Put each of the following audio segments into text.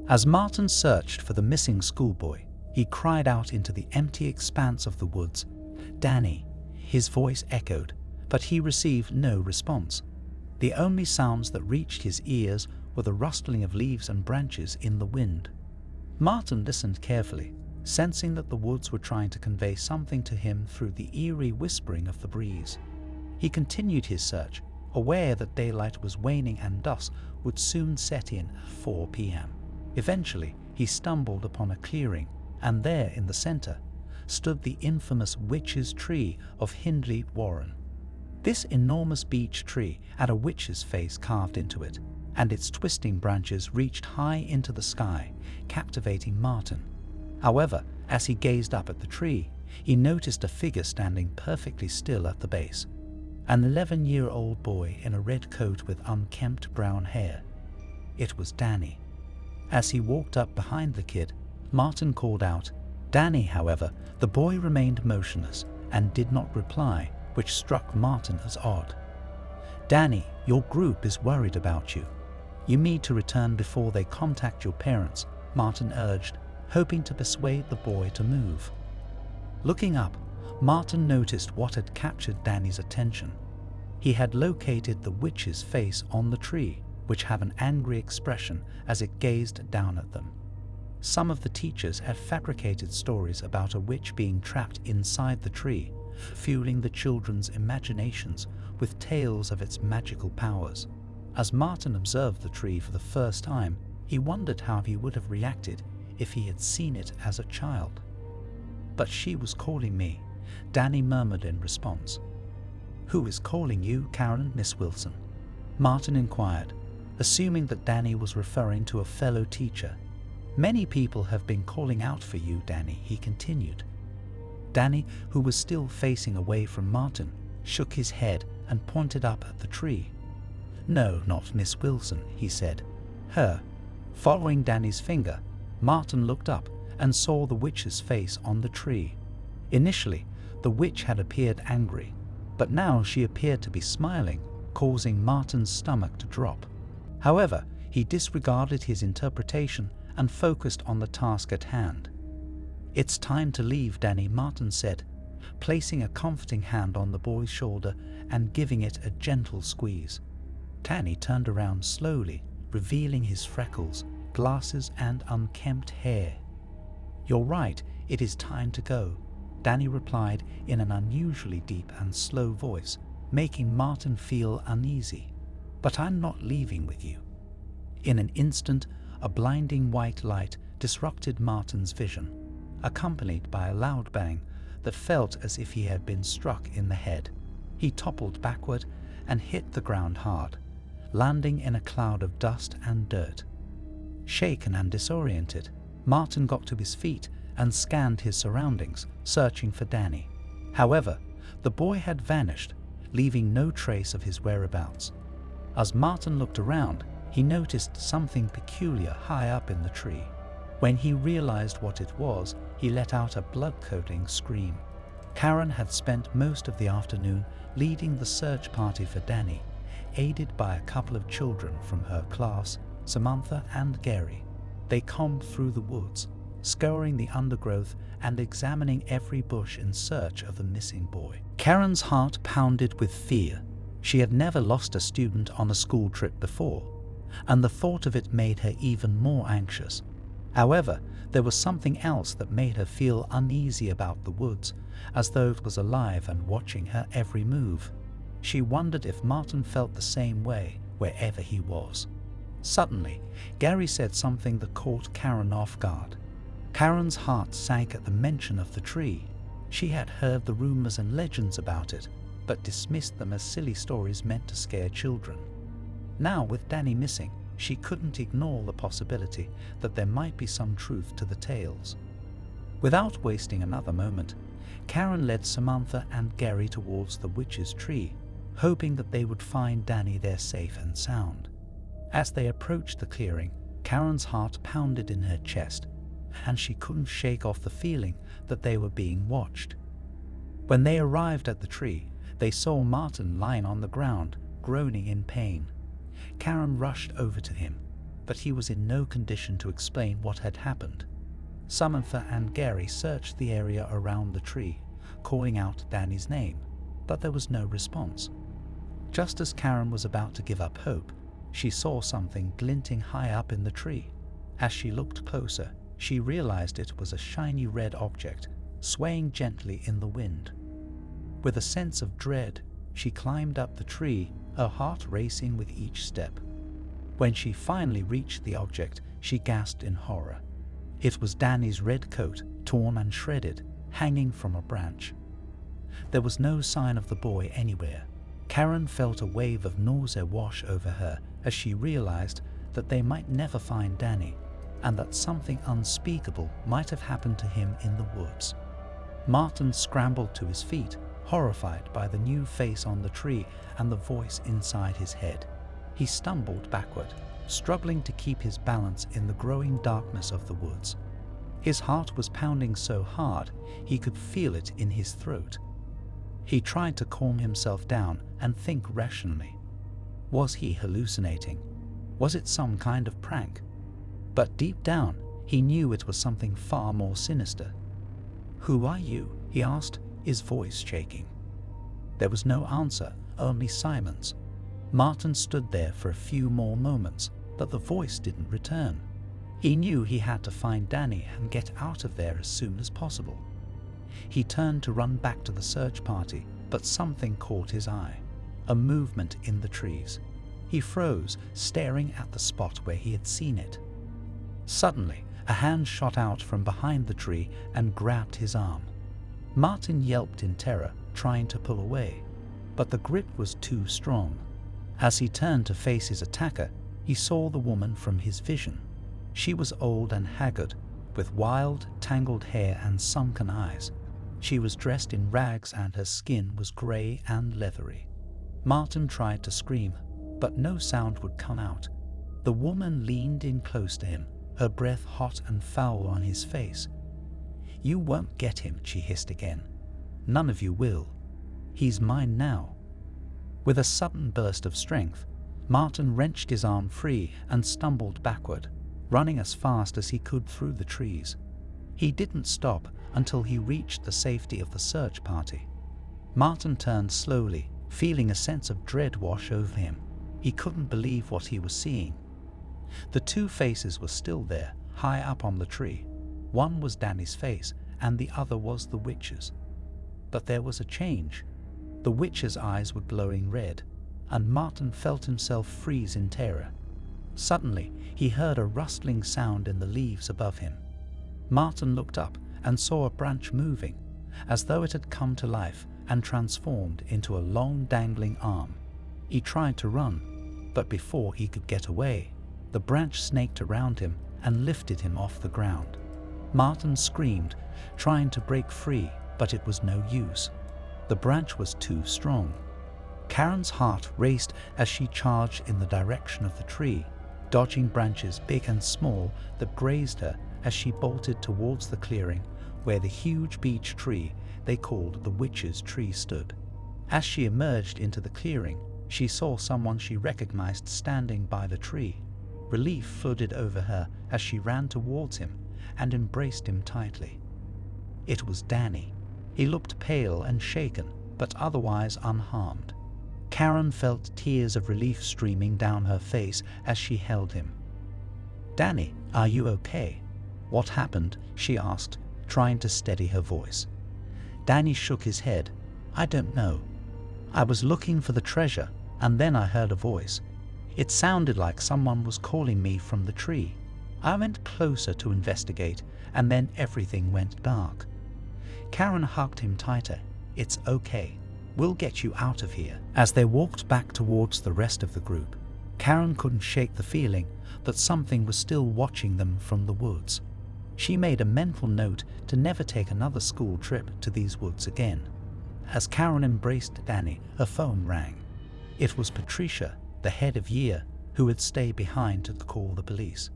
As Martin searched for the missing schoolboy, he cried out into the empty expanse of the woods, "Danny!" His voice echoed, but he received no response. The only sounds that reached his ears were the rustling of leaves and branches in the wind. Martin listened carefully, sensing that the woods were trying to convey something to him through the eerie whispering of the breeze. He continued his search, aware that daylight was waning and dusk would soon set in at 4 p.m. Eventually, he stumbled upon a clearing, and there in the center stood the infamous witch's tree of Hindley Warren. This enormous beech tree had a witch's face carved into it, and its twisting branches reached high into the sky, captivating Martin. However, as he gazed up at the tree, he noticed a figure standing perfectly still at the base. An 11-year-old boy in a red coat with unkempt brown hair. It was Danny. As he walked up behind the kid, Martin called out, "Danny!" However, the boy remained motionless and did not reply, which struck Martin as odd. "Danny, your group is worried about you. You need to return before they contact your parents," Martin urged, hoping to persuade the boy to move. Looking up, Martin noticed what had captured Danny's attention. He had located the witch's face on the tree, which had an angry expression as it gazed down at them. Some of the teachers had fabricated stories about a witch being trapped inside the tree, fueling the children's imaginations with tales of its magical powers. As Martin observed the tree for the first time, he wondered how he would have reacted if he had seen it as a child. "But she was calling me," Danny murmured in response. "Who is calling you, Karen, Miss Wilson?" Martin inquired, assuming that Danny was referring to a fellow teacher. "Many people have been calling out for you, Danny," he continued. Danny, who was still facing away from Martin, shook his head and pointed up at the tree. "No, not Miss Wilson," he said. "Her." Following Danny's finger, Martin looked up and saw the witch's face on the tree. Initially, the witch had appeared angry, but now she appeared to be smiling, causing Martin's stomach to drop. However, he disregarded his interpretation and focused on the task at hand. "It's time to leave, Danny," Martin said, placing a comforting hand on the boy's shoulder and giving it a gentle squeeze. Danny turned around slowly, revealing his freckles, glasses, and unkempt hair. "You're right, it is time to go," Danny replied in an unusually deep and slow voice, making Martin feel uneasy. "But I'm not leaving with you." In an instant, a blinding white light disrupted Martin's vision, accompanied by a loud bang that felt as if he had been struck in the head. He toppled backward and hit the ground hard, landing in a cloud of dust and dirt. Shaken and disoriented, Martin got to his feet and scanned his surroundings, searching for Danny. However, the boy had vanished, leaving no trace of his whereabouts. As Martin looked around, he noticed something peculiar high up in the tree. When he realized what it was, he let out a blood-curdling scream. Karen had spent most of the afternoon leading the search party for Danny, aided by a couple of children from her class, Samantha and Gary. They combed through the woods, scouring the undergrowth and examining every bush in search of the missing boy. Karen's heart pounded with fear. She had never lost a student on a school trip before, and the thought of it made her even more anxious. However, there was something else that made her feel uneasy about the woods, as though it was alive and watching her every move. She wondered if Martin felt the same way wherever he was. Suddenly, Gary said something that caught Karen off guard. Karen's heart sank at the mention of the tree. She had heard the rumors and legends about it, but dismissed them as silly stories meant to scare children. Now, with Danny missing, she couldn't ignore the possibility that there might be some truth to the tales. Without wasting another moment, Karen led Samantha and Gary towards the witch's tree, hoping that they would find Danny there safe and sound. As they approached the clearing, Karen's heart pounded in her chest, and she couldn't shake off the feeling that they were being watched. When they arrived at the tree, they saw Martin lying on the ground, groaning in pain. Karen rushed over to him. but he was in no condition to explain what had happened. Samantha and Gary searched the area around the tree, calling out Danny's name, but there was no response. Just as Karen was about to give up hope, she saw something glinting high up in the tree. As she looked closer, she realized it was a shiny red object, swaying gently in the wind. With a sense of dread, she climbed up the tree, her heart racing with each step. When she finally reached the object, she gasped in horror. It was Danny's red coat, torn and shredded, hanging from a branch. There was no sign of the boy anywhere. Karen felt a wave of nausea wash over her as she realized that they might never find Danny, and that something unspeakable might have happened to him in the woods. Martin scrambled to his feet, horrified by the new face on the tree and the voice inside his head. He stumbled backward, struggling to keep his balance in the growing darkness of the woods. His heart was pounding so hard he could feel it in his throat. He tried to calm himself down and think rationally. Was he hallucinating? Was it some kind of prank? But deep down, he knew it was something far more sinister. "Who are you?" he asked, his voice shaking. There was no answer, only silence. Martin stood there for a few more moments, but the voice didn't return. He knew he had to find Danny and get out of there as soon as possible. He turned to run back to the search party, but something caught his eye. A movement in the trees. He froze, staring at the spot where he had seen it. Suddenly, a hand shot out from behind the tree and grabbed his arm. Martin yelped in terror, trying to pull away, but the grip was too strong. As he turned to face his attacker, he saw the woman from his vision. She was old and haggard, with wild, tangled hair and sunken eyes. She was dressed in rags and her skin was grey and leathery. Martin tried to scream, but no sound would come out. The woman leaned in close to him, her breath hot and foul on his face. "You won't get him," she hissed again. "None of you will. He's mine now." With a sudden burst of strength, Martin wrenched his arm free and stumbled backward, running as fast as he could through the trees. He didn't stop until he reached the safety of the search party. Martin turned slowly, feeling a sense of dread wash over him. He couldn't believe what he was seeing. The two faces were still there, high up on the tree. One was Danny's face, and the other was the witch's. But there was a change. The witch's eyes were glowing red, and Martin felt himself freeze in terror. Suddenly, he heard a rustling sound in the leaves above him. Martin looked up and saw a branch moving, as though it had come to life and transformed into a long dangling arm. He tried to run, but before he could get away, the branch snaked around him and lifted him off the ground. Martin screamed, trying to break free, but it was no use. The branch was too strong. Karen's heart raced as she charged in the direction of the tree, dodging branches big and small that grazed her as she bolted towards the clearing where the huge beech tree they called the witch's tree stood. As she emerged into the clearing, she saw someone she recognized standing by the tree. Relief flooded over her as she ran towards him and embraced him tightly. It was Danny. He looked pale and shaken, but otherwise unharmed. Karen felt tears of relief streaming down her face as she held him. "Danny, are you okay?" "What happened?" she asked, trying to steady her voice. Danny shook his head. "I don't know. I was looking for the treasure, and then I heard a voice. It sounded like someone was calling me from the tree. I went closer to investigate, and then everything went dark." Karen hugged him tighter. "It's okay. We'll get you out of here." As they walked back towards the rest of the group, Karen couldn't shake the feeling that something was still watching them from the woods. She made a mental note to never take another school trip to these woods again. As Karen embraced Danny, her phone rang. It was Patricia, the head of year, who would stay behind to call the police.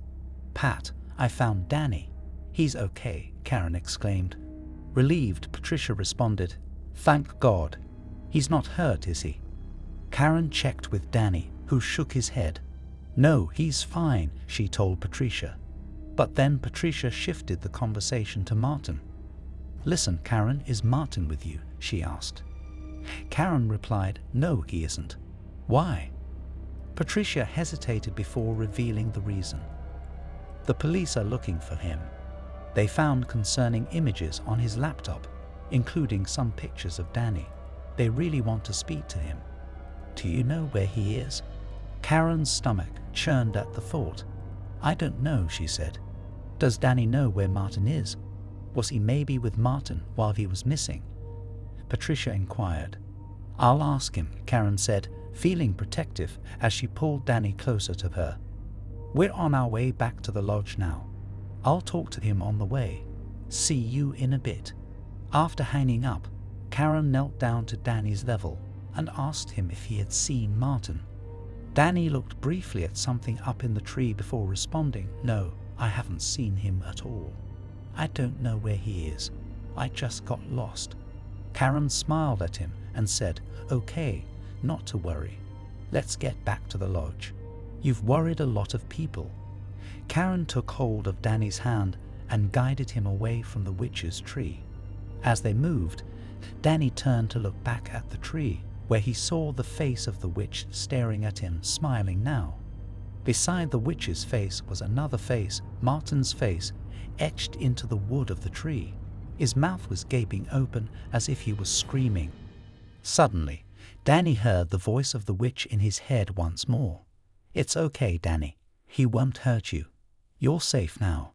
"Pat, I found Danny. He's okay," Karen exclaimed. Relieved, Patricia responded, "Thank God. He's not hurt, is he?" Karen checked with Danny, who shook his head. "No, he's fine," she told Patricia. But then Patricia shifted the conversation to Martin. "Listen, Karen, is Martin with you?" she asked. Karen replied, "No, he isn't." "Why?" Patricia hesitated before revealing the reason. "The police are looking for him. They found concerning images on his laptop, including some pictures of Danny. They really want to speak to him." "Do you know where he is?" Karen's stomach churned at the thought. "I don't know," she said. "Does Danny know where Martin is? Was he maybe with Martin while he was missing?" Patricia inquired. "I'll ask him," Karen said, feeling protective as she pulled Danny closer to her. "We're on our way back to the lodge now. I'll talk to him on the way. See you in a bit." After hanging up, Karen knelt down to Danny's level and asked him if he had seen Martin. Danny looked briefly at something up in the tree before responding, "No, I haven't seen him at all. I don't know where he is. I just got lost." Karen smiled at him and said, "Okay, not to worry. Let's get back to the lodge. You've worried a lot of people." Karen took hold of Danny's hand and guided him away from the witch's tree. As they moved, Danny turned to look back at the tree, where he saw the face of the witch staring at him, smiling now. Beside the witch's face was another face, Martin's face, etched into the wood of the tree. His mouth was gaping open as if he was screaming. Suddenly, Danny heard the voice of the witch in his head once more. "It's okay, Danny. He won't hurt you. You're safe now."